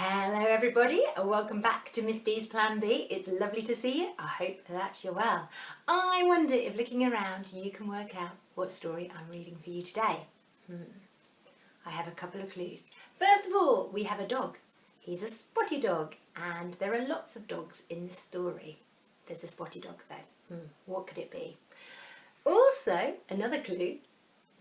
Hello everybody and welcome back to Miss B's Plan B. It's lovely to see you. I hope that you're well. I wonder if looking around you can work out what story I'm reading for you today. I have a couple of clues. First of all, we have a dog. He's a spotty dog and there are lots of dogs in the story. There's a spotty dog though. What could it be? Also, another clue.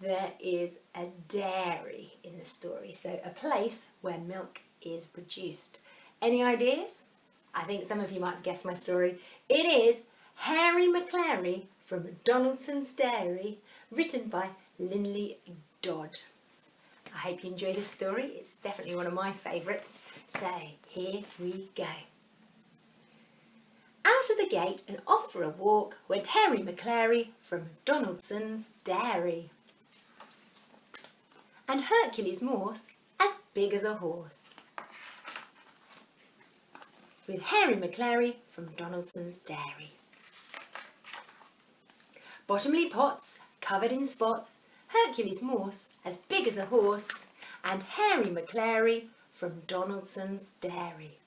There is a dairy in the story, so a place where milk is produced. Any ideas? I think some of you might have guessed my story. It is Hairy Maclary from Donaldson's Dairy, written by Linley Dodd. I hope you enjoy this story. It's definitely one of my favourites. So here we go. Out of the gate and off for a walk went Hairy Maclary from Donaldson's Dairy. And Hercules Morse as big as a horse. With Hairy Maclary from Donaldson's Dairy. Bottomly pots covered in spots, Hercules Morse as big as a horse, and Hairy Maclary from Donaldson's Dairy.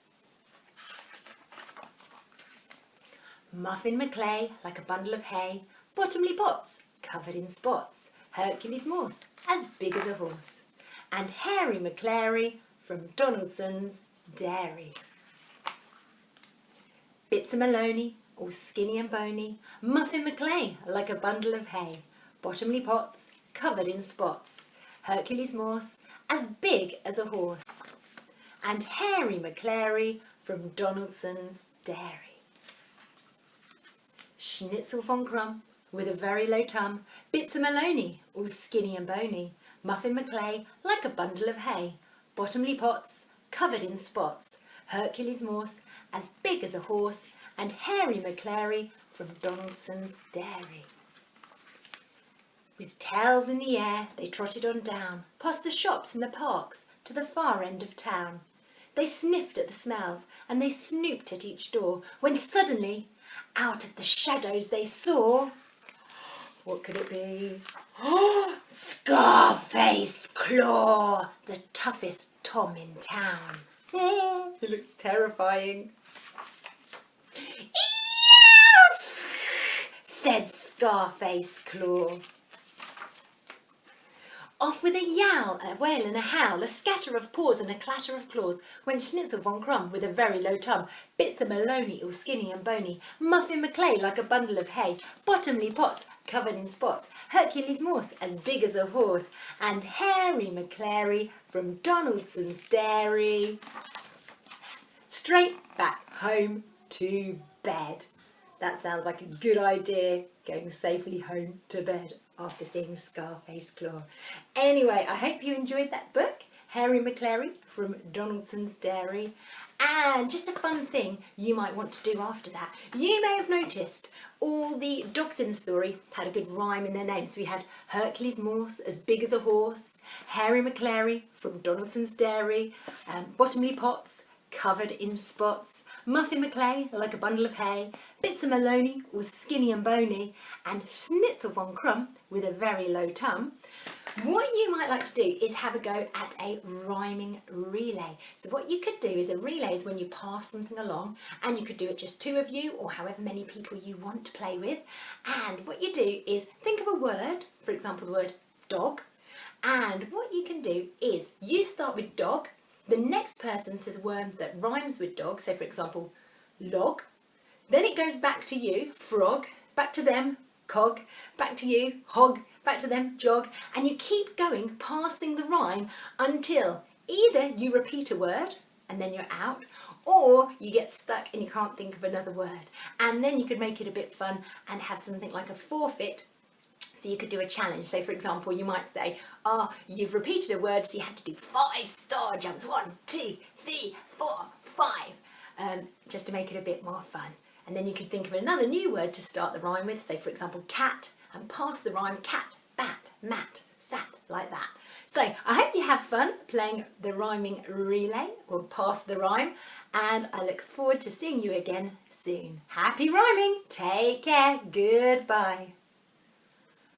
Muffin Maclay like a bundle of hay, bottomly pots covered in spots, Hercules Morse as big as a horse, and Hairy Maclary from Donaldson's Dairy. Bits of Maloney, all skinny and bony, Muffin Maclay like a bundle of hay, bottomly pots covered in spots, Hercules Morse as big as a horse, and Hairy Maclary from Donaldson's Dairy. Schnitzel von Crumb with a very low tum, Bits of Maloney, all skinny and bony, Muffin Maclay like a bundle of hay, bottomly pots covered in spots, Hercules Morse as big as a horse, and Hairy Maclary from Donaldson's Dairy. With tails in the air they trotted on down, past the shops and the parks to the far end of town. They sniffed at the smells and they snooped at each door, when suddenly, out of the shadows they saw... What could it be? Scarface Claw, the toughest Tom in town. He looks terrifying. Said Scarface Claw. Off with a yowl, a wail and a howl, a scatter of paws and a clatter of claws, went Schnitzel von Crumb with a very low tum, Bits of Maloney all skinny and bony, Muffin Maclay like a bundle of hay, bottomly pots covered in spots, Hercules Morse as big as a horse, and Hairy Maclary from Donaldson's Dairy. Straight back home to bed. That sounds like a good idea, going safely home to bed after seeing Scarface Claw. Anyway, I hope you enjoyed that book, Hairy Maclary from Donaldson's Dairy. And just a fun thing you might want to do after that. You may have noticed all the dogs in the story had a good rhyme in their names. So we had Hercules Morse as big as a horse, Hairy Maclary from Donaldson's Dairy, bottomly pots covered in spots, Muffin Maclay like a bundle of hay, Bits of Maloney all skinny and bony, and Schnitzel von Crumb with a very low tum. What you might like to do is have a go at a rhyming relay. So what you could do is a relay is when you pass something along, and you could do it just two of you or however many people you want to play with. And what you do is think of a word, for example the word dog, and what you can do is you start with dog. The next person says a word that rhymes with dog, so for example, log. Then it goes back to you, frog, back to them, cog, back to you, hog, back to them, jog, and you keep going, passing the rhyme until either you repeat a word and then you're out, or you get stuck and you can't think of another word. And then you could make it a bit fun and have something like a forfeit. So you could do a challenge. So for example, you might say, you've repeated a word, so you had to do 5 star jumps. 1, 2, 3, 4, 5. Just to make it a bit more fun. And then you could think of another new word to start the rhyme with. Say for example, cat, and pass the rhyme cat, bat, mat, sat, like that. So I hope you have fun playing the rhyming relay, or pass the rhyme. And I look forward to seeing you again soon. Happy rhyming! Take care. Goodbye.